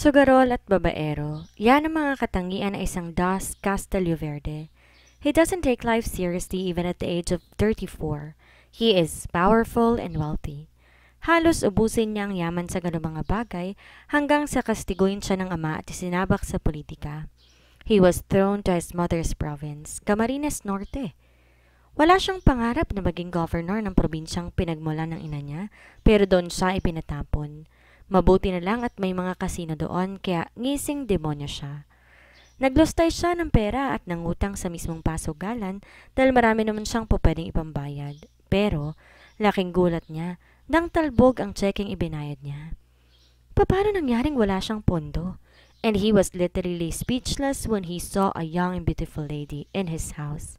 Sugarol at babaero, yan ang mga katangian ng isang Das Castelloverde. He doesn't take life seriously even at the age of 34. He is powerful and wealthy. Halos ubusin niya ang yaman sa ganung mga bagay hanggang sa kastiguin siya ng ama at isinabak sa politika. He was thrown to his mother's province, Camarines Norte. Wala siyang pangarap na maging governor ng probinsyang pinagmulan ng ina niya, pero doon siya ipinatapon. Mabuti na lang at may mga kasino doon kaya ngising demonyo siya. Naglustay siya ng pera at nangutang sa mismong pasugalan dahil marami naman siyang pwedeng ipambayad. Pero, laking gulat niya nang talbog ang tsekeng ibinayad niya. Paano nangyaring wala siyang pondo? And he was literally speechless when he saw a young and beautiful lady in his house,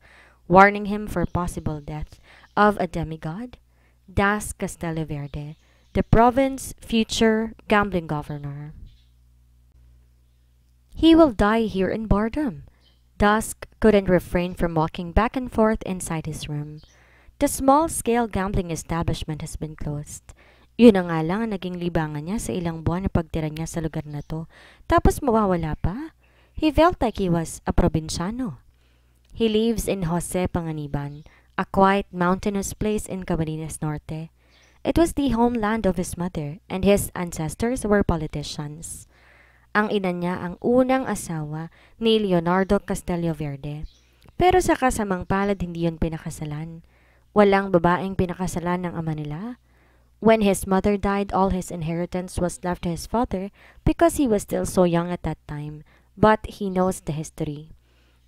warning him for possible death of a demigod, Das Castelloverde, the province's future gambling governor. He will die here in boredom. Dusk couldn't refrain from walking back and forth inside his room. The small-scale gambling establishment has been closed. Yun na nga lang ang naging libangan niya sa ilang buwan na pagtira niya sa lugar na to. Tapos mawawala pa? He felt like he was a probinsyano. He lives in Jose Panganiban, a quiet mountainous place in Camarines Norte. It was the homeland of his mother, and his ancestors were politicians. Ang ina niya ang unang asawa ni Leonardo Castelloverde. Pero sa kasamang palad hindi yun pinakasalan. Walang babaeng pinakasalan ng ama nila. When his mother died, all his inheritance was left to his father because he was still so young at that time. But he knows the history.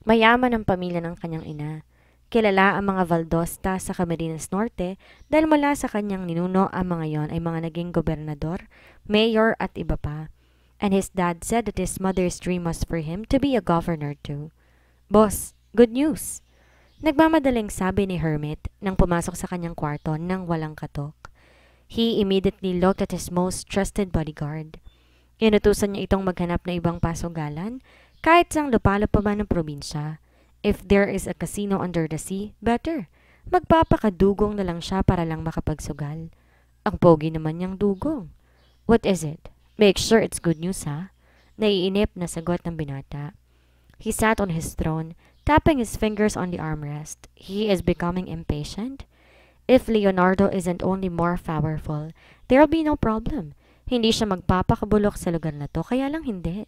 Mayaman ang pamilya ng kanyang ina. Kilala ang mga Valdosta sa Camarines Norte dahil mula sa kanyang ninuno ang mga yon ay mga naging gobernador, mayor at iba pa. And his dad said that his mother's dream was for him to be a governor too. Boss, good news! Nagmamadaling sabi ni Hermit nang pumasok sa kanyang kwarto nang walang katok. He immediately looked at his most trusted bodyguard. Inutusan niya itong maghanap ng ibang pasugalan kahit sang lupalo pa man ng probinsya. If there is a casino under the sea, better. Magpapakadugong na lang siya para lang makapagsugal. Ang pogi naman niyang dugong. What is it? Make sure it's good news, ha? Naiinip na sagot ng binata. He sat on his throne, tapping his fingers on the armrest. He is becoming impatient. If Leonardo isn't only more powerful, there'll be no problem. Hindi siya magpapakabulok sa lugar na to, kaya lang hindi.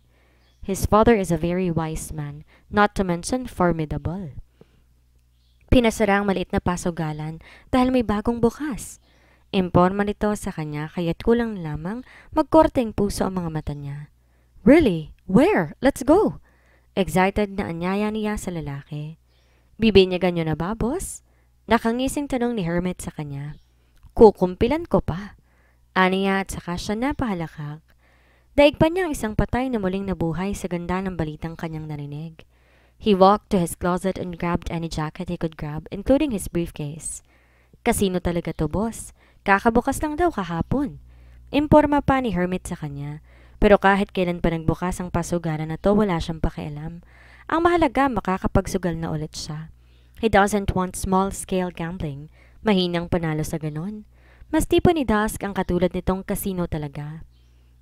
His father is a very wise man, not to mention formidable. Pinasara ang maliit na pasugalan dahil may bagong bukas. Imporma nito sa kanya kaya't kulang lamang magkorteng puso ang mga mata niya. Really? Where? Let's go! Excited na anyaya niya sa lalaki. Bibinyagan niyo na ba, boss? Nakangising tanong ni Hermit sa kanya. Kukumpilan ko pa. Aniya at saka siya napahalakak. Daig pa niya ang isang patay na muling nabuhay sa ganda ng balitang kanyang narinig. He walked to his closet and grabbed any jacket he could grab, including his briefcase. Kasino talaga to, boss. Kakabukas lang daw kahapon. Imporma pa ni Hermit sa kanya. Pero kahit kailan pa nagbukas ang pasugaran na to, wala siyang pakialam. Ang mahalaga, makakapagsugal na ulit siya. He doesn't want small-scale gambling. Mahinang panalo sa ganon. Mas tipo ni Dusk ang katulad nitong casino talaga.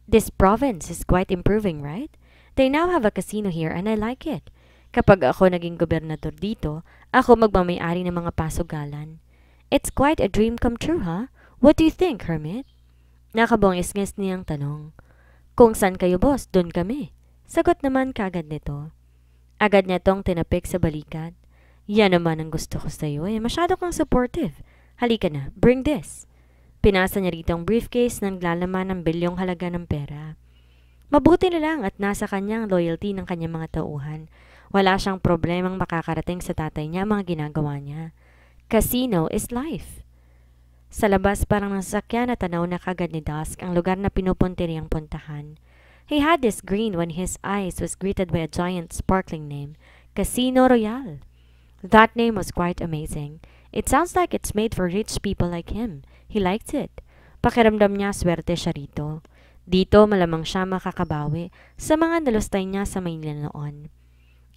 This province is quite improving, right? They now have a casino here and I like it. Kapag ako naging gobernador dito, ako magmamayari ng mga pasugalan. It's quite a dream come true, huh? What do you think, Hermit? Nakabongis-ngis niyang tanong. Kung saan kayo, boss, doon kami. Sagot naman kagad nito. Agad niya tong tinapik sa balikat. Yan naman ang gusto ko sa iyo, masyado kang supportive. Halika na, bring this. Pinasa niya rito ang briefcase na naglalaman ng bilyong halaga ng pera. Mabuti na lang at nasa kanyang loyalty ng kanyang mga tauhan. Wala siyang problemang makakarating sa tatay niya ang mga ginagawa niya. Casino is life. Sa labas parang nasasakyan at tanaw na kagad ni Dusk ang lugar na pinupunti niyang puntahan. He had this grin when his eyes was greeted by a giant sparkling name, Casino Royale. That name was quite amazing. It sounds like it's made for rich people like him. He liked it. Pakiramdam niya swerte siya rito. Dito malamang siya makakabawi sa mga nalustay niya sa Maynila noon.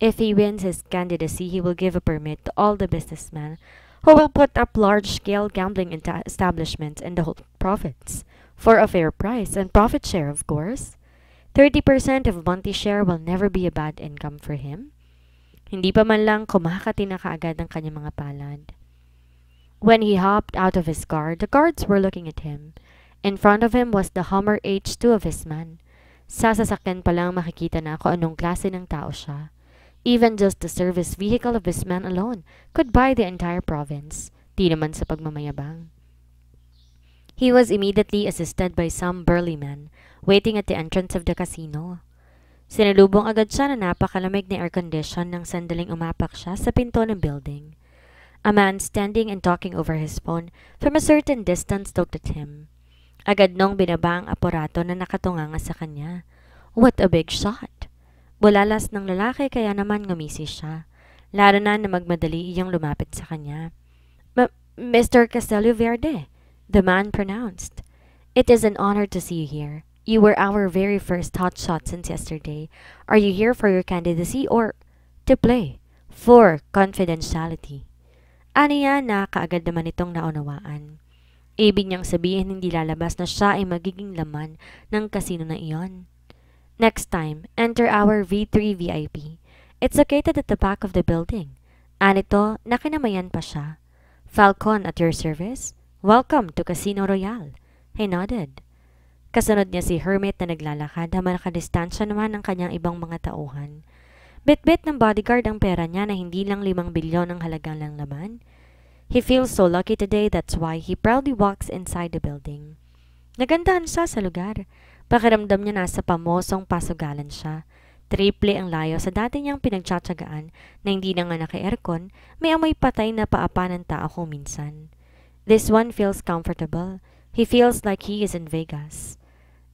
If he wins his candidacy, he will give a permit to all the businessmen who will put up large-scale gambling establishments in the whole province for a fair price and profit share, of course. 30% of Monty's share will never be a bad income for him. Hindi pa man lang kumakati na kaagad ang kanyang mga palad. When he hopped out of his car, the guards were looking at him. In front of him was the Hummer H2 of his man. Sa sasakyan pa lang makikita na kung anong klase ng tao siya. Even just the service vehicle of his man alone could buy the entire province. Di naman sa pagmamayabang. He was immediately assisted by some burly men waiting at the entrance of the casino. Sinalubong agad siya na napakalamig na air condition nang sandaling umapak siya sa pinto ng building. A man standing and talking over his phone from a certain distance looked at him. Agad nung binaba ang aparato na nakatunganga sa kanya. What a big shot! Bulalas ng lalaki kaya naman ngumisi siya. Lalo na magmadali iyong lumapit sa kanya. Mr. Castelio Verde, the man pronounced. It is an honor to see you here. You were our very first hotshot since yesterday. Are you here for your candidacy or to play? For confidentiality. Aniya na kaagad naman itong naunawaan. Ibig niyang sabihin hindi lalabas na siya ay magiging laman ng casino na iyon. Next time, enter our V3 VIP. It's located at the back of the building. Anito, nakinamayan pa siya. Falcon at your service? Welcome to Casino Royale. He nodded. Kasunod niya si Hermit na naglalakad habang nakadistansya naman ang kanyang ibang mga tauhan. Bit-bit ng bodyguard ang pera niya na hindi lang 5 bilyon ang halagang lang laman. He feels so lucky today, that's why he proudly walks inside the building. Nagandahan siya sa lugar. Pakiramdam niya nasa pamosong pasugalan siya. Triple ang layo sa dati niyang pinagtsatsagaan na hindi na nga naka-aircon, may amoy patay na paapa ng tao kung minsan. This one feels comfortable. He feels like he is in Vegas.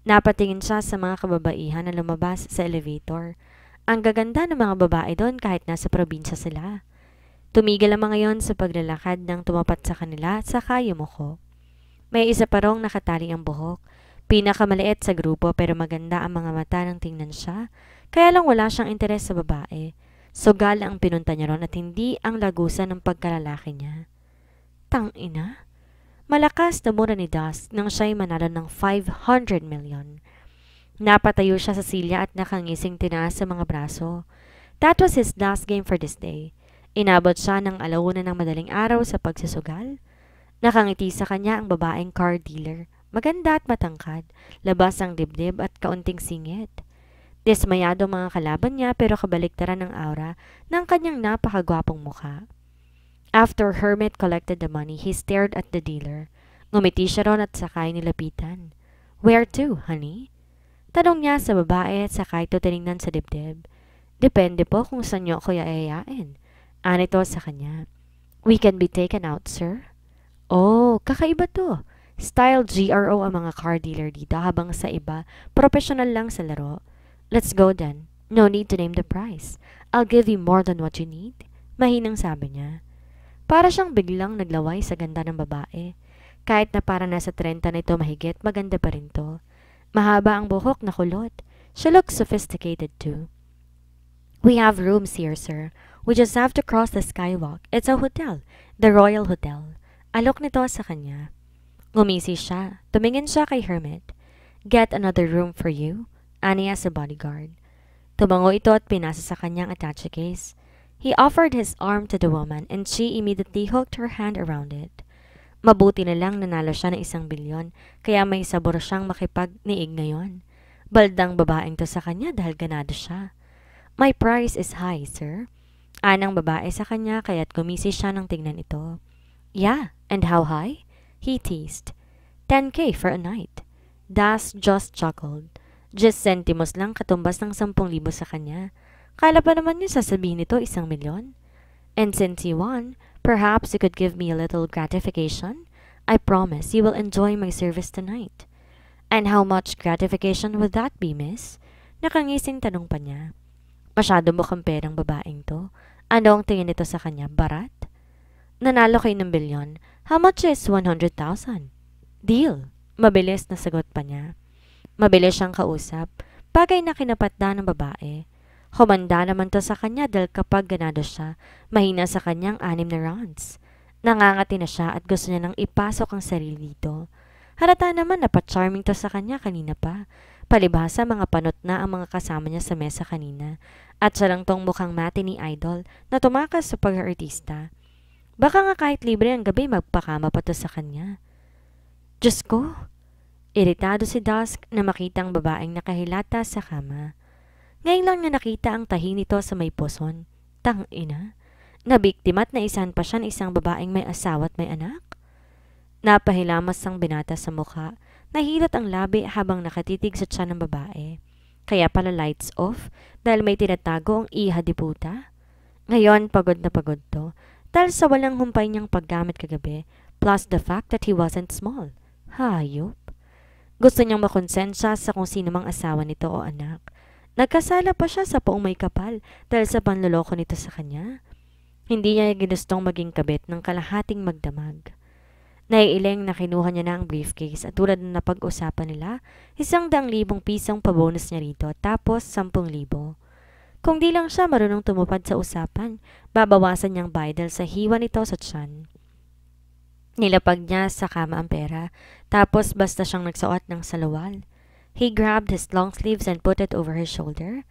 Napatingin siya sa mga kababaihan na lumabas sa elevator. Ang gaganda ng mga babae doon kahit nasa probinsya sila. Tumigil ang mga yon sa paglalakad nang tumapat sa kanila at saka yumuko. May isa pa rong nakatali ang buhok. Pinakamaliit sa grupo pero maganda ang mga mata nang tingnan siya. Kaya lang wala siyang interes sa babae. Sugal ang pinunta niya ron at hindi ang lagusan ng pagkalalaki niya. Tangina. Malakas na mura ni Dusk nang siya'y manalo ng 500 million. Napatayo siya sa silya at nakangising tinaas sa mga braso. That was his last game for this day. Inabot siya ng alauna ng madaling araw sa pagsusugal. Nakangiti sa kanya ang babaeng car dealer. Maganda at matangkad, labas ang dibdib at kaunting singit. Dismayado mga kalaban niya pero kabaliktaran ng aura ng kanyang napakagwapong mukha. After Hermit collected the money, he stared at the dealer. Ngumiti siya ron at sakay nilapitan. Where to, honey? Tanong niya sa babae at sakay to tinignan sa dibdib. Depende po kung saan niyo ako yayayain. Anito sa kanya. We can be taken out, sir. Oh, kakaiba to. Style GRO ang mga car dealer dito habang sa iba, professional lang sa laro. Let's go then. No need to name the price. I'll give you more than what you need. Mahinang sabi niya. Para siyang biglang naglaway sa ganda ng babae. Kahit na para nasa 30 na ito mahigit, maganda pa rin to. Mahaba ang buhok na kulot. She looks sophisticated too. We have rooms here, sir. We just have to cross the skywalk. It's a hotel. The Royal Hotel. Alok nito sa kanya. Ngumisi siya. Tumingin siya kay Hermit. Get another room for you. Aniya sa bodyguard. Tumango ito at pinasa sa kanyang attache case. He offered his arm to the woman and she immediately hooked her hand around it. Mabuti na lang nanalo siya ng 1 bilyon kaya may sabor siyang makipagniig ngayon. Baldang babaeng to sa kanya dahil ganado siya. My price is high, sir. Anang babae sa kanya kaya't gumisi siya ng tingnan ito. Yeah, and how high? He teased. 10K for a night. Das just chuckled. Just centimos lang katumbas ng 10,000 sa kanya. Kala pa naman niya sasabihin nito 1 milyon. And since you won, perhaps you could give me a little gratification? I promise you will enjoy my service tonight. And how much gratification would that be, miss? Nakangising tanong pa niya. Masyado mukhang perang babaeng to. Ano ang tingin nito sa kanya? Barat? Nanalo kayo ng bilyon. How much is 100,000? Deal. Mabilis na sagot pa niya. Mabilis siyang kausap. Bagay na kinapatda ng babae. Humanda naman to sa kanya dahil kapag ganado siya, mahina sa kanyang 6 na rounds. Nangangati na siya at gusto niya nang ipasok ang sarili dito. Halata naman na pa-charming to sa kanya kanina pa. Palibhasa mga panot na ang mga kasama niya sa mesa kanina at siya lang tong mukhang matinee idol na tumakas sa pag-aartista. Baka nga kahit libre ang gabi magpakama pa to sa kanya. Diyos ko! Iritado si Dusk na makita ang babaeng nakahilata sa kama. Ngayon lang niya nakita ang tahi nito sa may puson. Tangina! Nabiktima at naisahan pa siya ng isang babaeng may asawa at may anak? Napahilamas ang binata sa mukha. Nahilot ang labi habang nakatitig sa tiyan ng babae. Kaya pala lights off dahil may tinatago ang iha di puta. Ngayon pagod na pagod to dahil sa walang humpay niyang paggamit kagabi plus the fact that he wasn't small. Hayop. Gusto niyang makonsensya sa kung sino mang asawa nito o anak. Nagkasala pa siya sa poong may kapal dahil sa panloloko nito sa kanya. Hindi niya ginustong maging kabit ng kalahating magdamag. Naiiling na kinuha niya na ang briefcase at tulad na napag-usapan nila, 100,000 pisong pabonus niya rito tapos 10,000. Kung di lang siya marunong tumupad sa usapan, babawasan niyang bayad sa hiwa nito sa tiyan. Nilapag niya sa kama ang pera, tapos basta siyang nagsuot ng salawal. He grabbed his long sleeves and put it over his shoulder.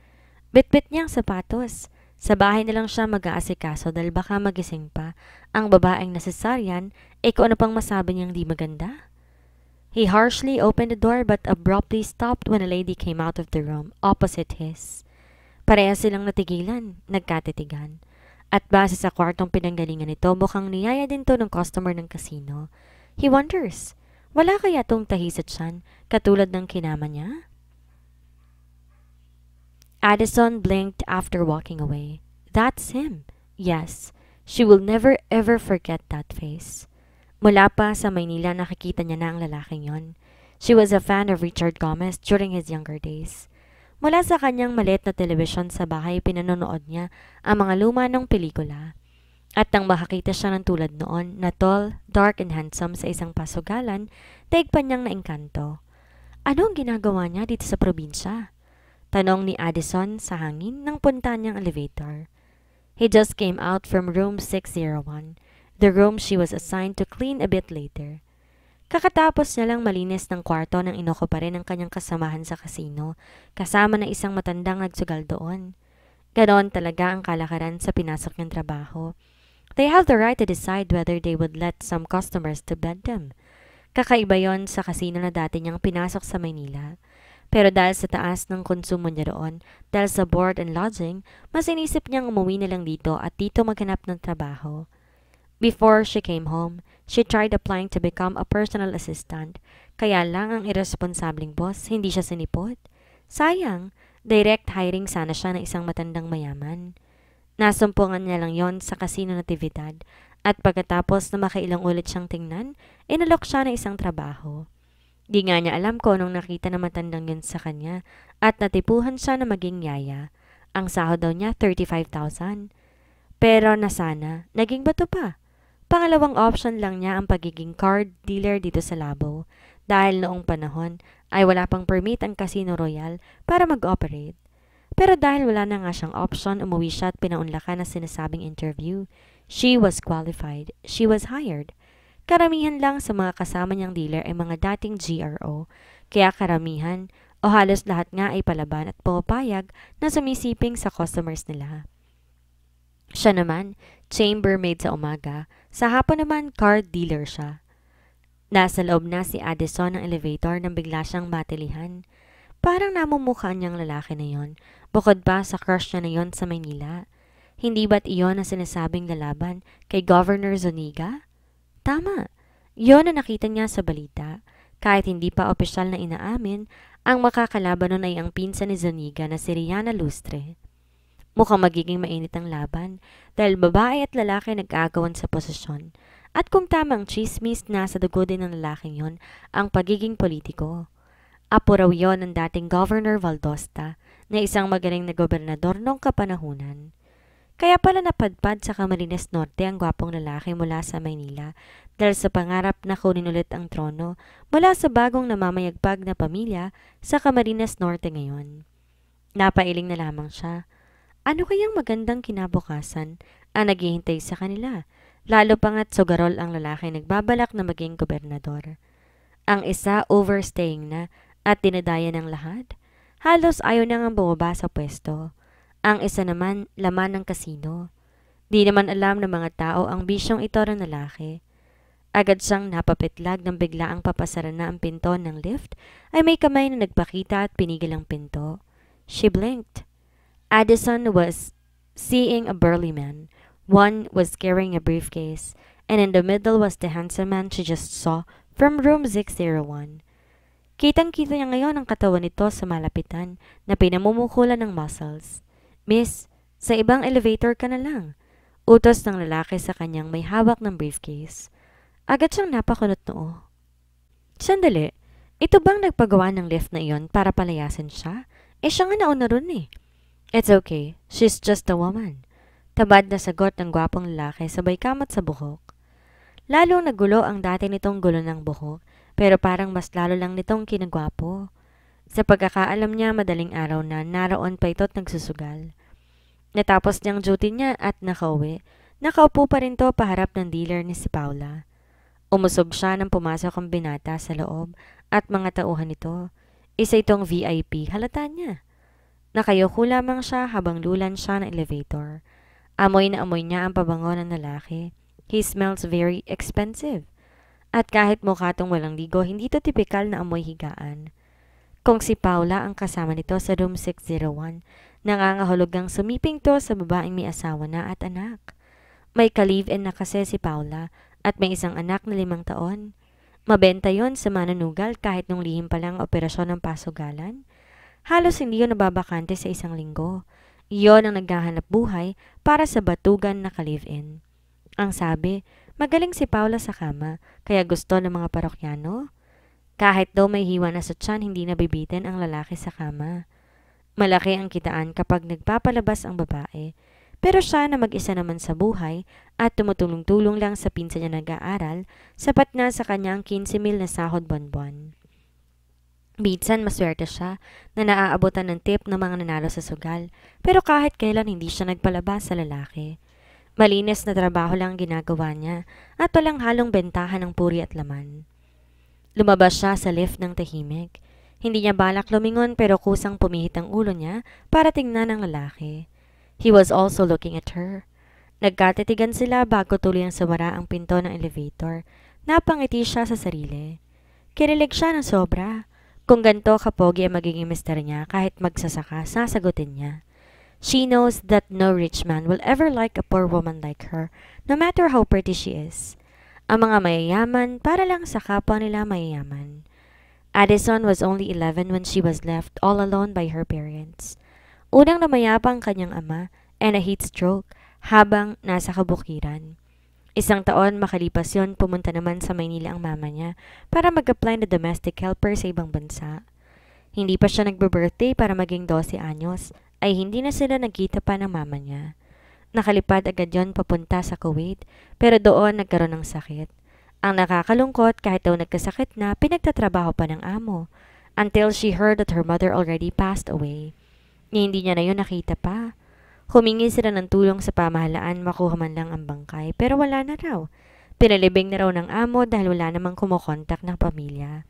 Bit-bit niyang sapatos. Sa bahay na lang siya mag-aasikaso dahil baka magising pa ang babaeng nasasaryan kung ano pang masabi niyang di maganda. He harshly opened the door but abruptly stopped when a lady came out of the room opposite his. Parehas silang natigilan, nagkatitigan. At base sa kwartong pinanggalingan nito, mukhang niyaya din to ng customer ng casino. He wonders, wala kaya tong tahi sa tiyan katulad ng kinama niya? Addison blinked after walking away. That's him. Yes, she will never ever forget that face. Mula pa sa Maynila nakikita niya na ang lalaking yon. She was a fan of Richard Gomez during his younger days. Mula sa kanyang maliit na telebisyon sa bahay, pinanonood niya ang mga luma ng pelikula. At nang makakita siya ng tulad noon na tall, dark and handsome sa isang pasugalan, daig pa niyang naengkanto. Ano ang ginagawa niya dito sa probinsya? Tanong ni Addison sa hangin nang punta niyang elevator. He just came out from room 601, the room she was assigned to clean a bit later. Kakatapos niya lang malinis ng kwarto nang inoko pa rin ang kanyang kasamahan sa kasino, kasama na isang matandang nagsugal doon. Ganon talaga ang kalakaran sa pinasok niyang trabaho. They have the right to decide whether they would let some customers to bed them. Kakaiba yon sa kasino na dati niyang pinasok sa Maynila. Pero dahil sa taas ng konsumo niya doon, dahil sa board and lodging, mas inisip niyang umuwi na lang dito at dito maghanap ng trabaho. Before she came home, she tried applying to become a personal assistant. Kaya lang ang irresponsableng boss, hindi siya sinipot. Sayang, direct hiring sana siya ng isang matandang mayaman. Nasumpungan niya lang yon sa kasino natividad at pagkatapos na makailang ulit siyang tingnan, inalok siya ng isang trabaho. Di nga niya alam ko nung nakita na matandang yun sa kanya at natipuhan siya na maging yaya. Ang sahod daw niya 35,000. Pero nasana, naging bato pa. Pangalawang option lang niya ang pagiging card dealer dito sa Labo dahil noong panahon ay wala pang permit ang Casino Royal para mag-operate. Pero dahil wala na nga siyang option, umuwi siya at pinaunlakan na sinasabing interview. She was qualified. She was hired. Karamihan lang sa mga kasama niyang dealer ay mga dating GRO, kaya karamihan o halos lahat nga ay palaban at pumapayag na sumisiping sa customers nila. Siya naman, chambermaid sa umaga, sa hapon naman card dealer siya. Nasa loob na si Addison ng elevator nang bigla siyang matilihan. Parang namumukha niyang lalaki na yon, bukod pa sa crush niya na yon sa Maynila. Hindi ba't iyon ang sinasabing lalaban kay Governor Zuniga? Tama, yon na nakita niya sa balita. Kahit hindi pa opisyal na inaamin, ang makakalaban nun ay ang pinsan ni Zuniga na si Rihanna Lustre. Mukhang magiging mainit ang laban dahil babae at lalaki nag-aagawan sa posisyon. At kung tamang chismis, nasa dugo din ng lalaking yon ang pagiging politiko. Apo raw yon ng dating Governor Valdosta na isang magaling na gobernador noong kapanahunan. Kaya pala napadpad sa Camarines Norte ang gwapong lalaki mula sa Maynila dahil sa pangarap na kunin ulit ang trono mula sa bagong namamayagpag na pamilya sa Camarines Norte ngayon. Napailing na lamang siya. Ano kayang magandang kinabukasan ang naghihintay sa kanila? Lalo pa nga't sugarol ang lalaki nagbabalak na maging gobernador. Ang isa overstaying na at dinadaya ng lahat. Halos ayaw na ngang bumaba sa pwesto. Ang isa naman, laman ng kasino. Di naman alam ng mga tao ang bisyong ito ng lalaki. Agad siyang napapitlag nang biglaang papasara na ang pinto ng lift ay may kamay na nagpakita at pinigil ang pinto. She blinked. Addison was seeing a burly man. One was carrying a briefcase, and in the middle was the handsome man she just saw from room 601. Kitang-kita niya ngayon ang katawan nito sa malapitan na pinamumukulan ng muscles. Miss, sa ibang elevator ka na lang. Utos ng lalaki sa kanyang may hawak ng briefcase. Agad siyang napakunot noo. Sandali, ito bang nagpagawa ng lift na iyon para palayasin siya? Siya nga nauna ron eh. It's okay, she's just a woman. Tabad na sagot ng gwapong lalaki sabay kamot sa buhok. Lalong nagulo ang dati nitong gulo ng buhok, pero parang mas lalo lang nitong kinagwapo. Sa pagkakaalam niya madaling araw na naroon pa ito't nagsusugal. Natapos niyang duty niya at nakauwi. Nakaupo pa rin to paharap ng dealer ni si Paula. Umusog siya nang pumasok ang binata sa loob at mga tauhan nito. Isa itong VIP, halata niya. Nakayuko lamang siya habang lulan siya ng elevator. Amoy na amoy niya ang pabango ng lalaki. He smells very expensive. At kahit mukha tong walang ligo, hindi to tipikal na amoy higaan. Kung si Paula ang kasama nito sa room 601, nangangahulugang sumiping to sa babaeng may asawa na at anak. May ka-live-in na kasi si Paula at may isang anak na 5 taon. Mabenta yon sa manunugal kahit nung lihim pa lang operasyon ng pasugalan. Halos hindi yun nababakante sa isang linggo. Iyon ang naghahanap buhay para sa batugan na ka-live-in. Ang sabi, magaling si Paula sa kama kaya gusto ng mga parokyano. Kahit daw may hiwa na sa tiyan, hindi nabibitin ang lalaki sa kama. Malaki ang kitaan kapag nagpapalabas ang babae. Pero siya na mag-isa naman sa buhay at tumutulong-tulong lang sa pinsan niya nag-aaral, sapat na sa kanyang 15,000 na sahod buwan-buwan. Minsan maswerte siya na naaabutan ng tip ng mga nanalo sa sugal, pero kahit kailan hindi siya nagpalabas sa lalaki. Malinis na trabaho lang ginagawa niya at walang halong bentahan ng puri at laman. Lumabas siya sa lift ng tahimik. Hindi niya balak lumingon pero kusang pumihit ang ulo niya para tingnan ang lalaki. He was also looking at her. Nagkatitigan sila bago tuluyang sumara ang pinto ng elevator. Napangiti siya sa sarili. Kinilig siya ng sobra. Kung ganito kapogi ang magiging mister niya kahit magsasaka, sasagutin niya. She knows that no rich man will ever like a poor woman like her, no matter how pretty she is. Ang mga mayayaman para lang sa kapwa nila mayayaman. Addison was only 11 when she was left all alone by her parents. Unang namayapa ang kanyang ama and a heat stroke habang nasa kabukiran. 1 taon makalipas yon, pumunta naman sa Maynila ang mama niya para mag-apply na domestic helper sa ibang bansa. Hindi pa siya nagbe-birthday para maging 12 anyos, ay hindi na sila nagkita pa ng mama niya. Nakalipad agad yon papunta sa Kuwait, pero doon nagkaroon ng sakit. Ang nakakalungkot, kahit daw nagkasakit na, pinagtatrabaho pa ng amo, until she heard that her mother already passed away. Hindi niya na yun nakita pa. Humingi sila ng tulong sa pamahalaan makuha man lang ang bangkay, pero wala na raw. Pinalibing na raw ng amo dahil wala namang kumokontak ng pamilya.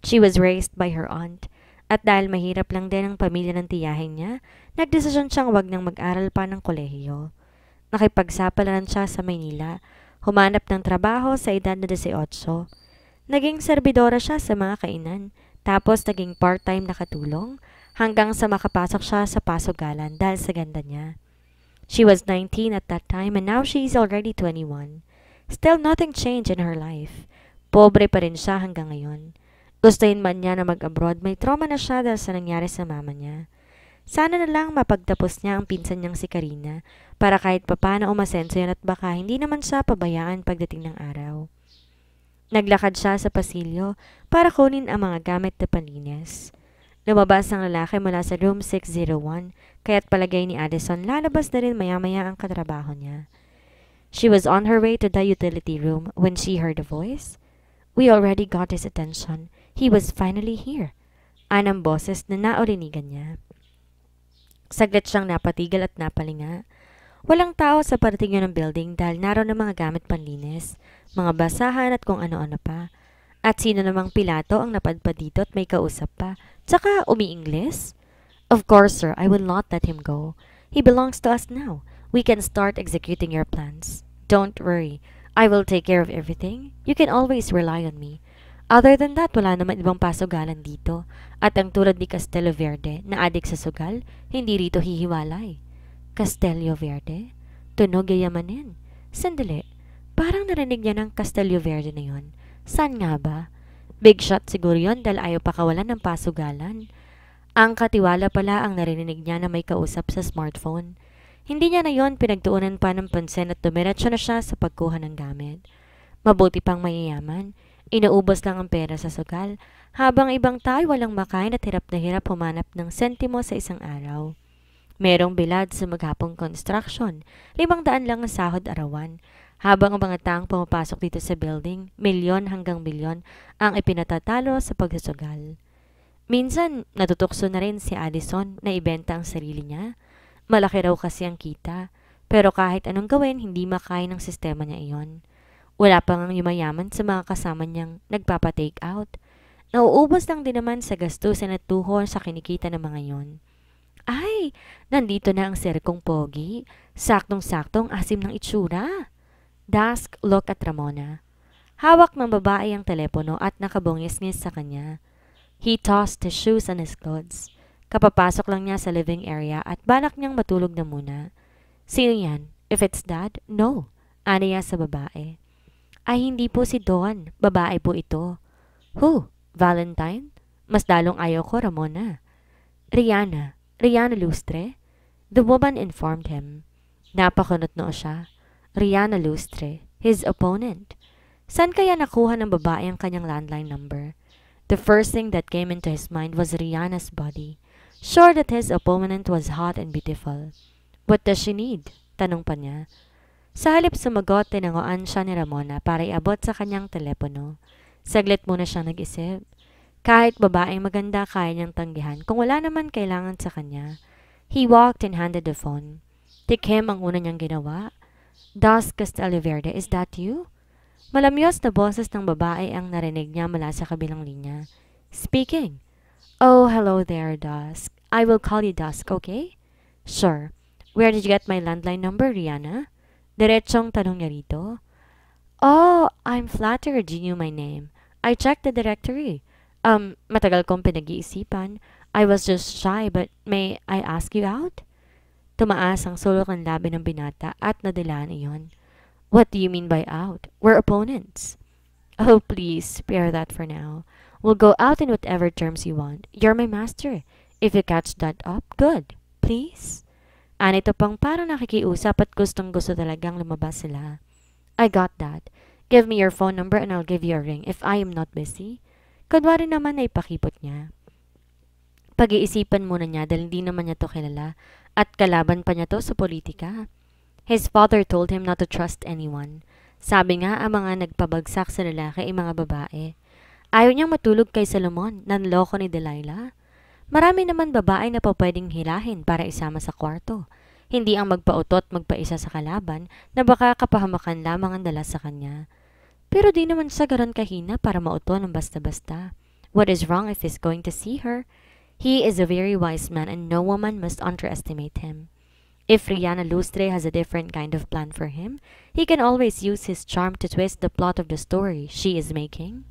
She was raised by her aunt, at dahil mahirap lang din ang pamilya ng tiyahin niya, nagdesisyon siyang wag nang mag-aral pa ng kolehiyo. Nakipagsapalaran siya sa Maynila, humanap ng trabaho sa edad na 18. Naging serbidora siya sa mga kainan, tapos naging part-time na katulong, hanggang sa makapasok siya sa pasugalan dahil sa ganda niya. She was 19 at that time and now she is already 21. Still nothing changed in her life. Pobre pa rin siya hanggang ngayon. Gustuhin man niya na mag-abroad, may trauma na siya dahil sa nangyari sa mama niya. Sana na lang mapagtapos niya ang pinsan niyang si Karina para kahit papano umasenso yan at baka hindi naman siya pabayaan pagdating ng araw. Naglakad siya sa pasilyo para kunin ang mga gamit na panlinis. Lumabas ang lalaki mula sa room 601, kaya't palagay ni Addison lalabas na rin maya-maya ang katrabaho niya. She was on her way to the utility room when she heard a voice. We already got his attention. He was finally here. Anang boses na naurinigan niya. Saglit siyang napatigil at napalinga. Walang tao sa parating yun ng building dahil naroon ang mga gamit panlinis, mga basahan at kung ano-ano pa. At sino namang Pilato ang napadpad dito at may kausap pa? Tsaka umi-Ingles? Of course, sir, I will not let him go. He belongs to us now. We can start executing your plans. Don't worry. I will take care of everything. You can always rely on me. Other than that, wala naman ibang pasugalan dito. At ang tulad ni Castello Verde na adik sa sugal, hindi rito hihiwalay. Castello Verde? Tunog yayamanin. Sandali. Parang narinig niya ng Castello Verde na yon. Saan nga ba? Big shot siguro yon dahil ayaw pakawalan ng pasugalan. Ang katiwala pala ang narinig niya na may kausap sa smartphone. Hindi niya na yon pinagtuunan pa ng pansin at dumiretso na siya sa pagkuha ng gamit. Mabuti pang mayayaman, inuubos lang ang pera sa sugal, habang ibang tao walang makain at hirap na hirap humanap ng sentimo sa isang araw. Merong bilad sa maghapong construction, 500 lang ang sahod arawan, habang ang mga taong pumapasok dito sa building, milyon hanggang milyon ang ipinatatalo sa pagsusugal. Minsan, natutukso na rin si Addison na ibenta ang sarili niya. Malaki raw kasi ang kita, pero kahit anong gawin, hindi makain ng sistema niya iyon. Wala pa ngang yumayaman sa mga kasama niyang nagpapa-take out. Nauubos lang din naman sa gastusin at tuhon sa kinikita ng mga yon. Ay, nandito na ang serkong pogi. Saktong-saktong asim ng itsura. Dusk looked at Ramona. Hawak ng babae ang telepono at nakabungis-ngis sa kanya. He tossed his shoes and his clothes. Kapapasok lang niya sa living area at balak niyang matulog na muna. Sino yan? If it's Dad, no. Ano niya sa babae? Ay, hindi po si Dawn. Babae po ito. Who? Valentine? Mas lalong ayaw ko, Ramona. Rihanna. Rihanna Lustre? The woman informed him. Napakunot noo siya. Rihanna Lustre, his opponent. Saan kaya nakuha ng babae ang kanyang landline number? The first thing that came into his mind was Rihanna's body. Sure that his opponent was hot and beautiful. What does she need? Tanong pa niya. Sa halip sumagot, tinangoan siya ni Ramona para iabot sa kanyang telepono. Saglit muna siyang nag-isip. Kahit babaeng maganda kaya niyang tanggihan kung wala naman kailangan sa kanya. He walked and handed the phone. Tikim ang una niyang ginawa. Dusk Castello Verde, is that you? Malamyos na boses ng babae ang narinig niya mula sa kabilang linya. Speaking. Oh, hello there, Dusk. I will call you Dusk, okay? Sure. Where did you get my landline number, Rihanna? Diretsong tanong niya rito. Oh, I'm flattered you knew my name. I checked the directory. Matagal kong pinag-iisipan. I was just shy, but may I ask you out? Tumaas ang sulok ng labi ng binata at nadilaan iyon. What do you mean by out? We're opponents. Oh, please, spare that for now. We'll go out in whatever terms you want. You're my master. If you catch that up, good. Please? Anito pang parang nakikiusap at gustong-gusto talagang lumabas sila. I got that. Give me your phone number and I'll give you a ring if I am not busy. Kunwari naman ay pakipot niya. Pag-iisipan muna niya dahil hindi naman niya to kilala at kalaban pa niya to sa politika. His father told him not to trust anyone. Sabi nga ang mga nagpabagsak sa lalaki ay mga babae. Ayaw niyang matulog kay Solomon, nanloko ni Delilah. Marami naman babae na pwedeng hilahin para isama sa kwarto. Hindi ang magpautot magpaisa sa kalaban na baka kapahamakan lamang ang dala sa kanya. Pero di naman siya garon kahina para mauto ng basta-basta. What is wrong if he's going to see her? He is a very wise man and no woman must underestimate him. If Rihanna Lustre has a different kind of plan for him, he can always use his charm to twist the plot of the story she is making.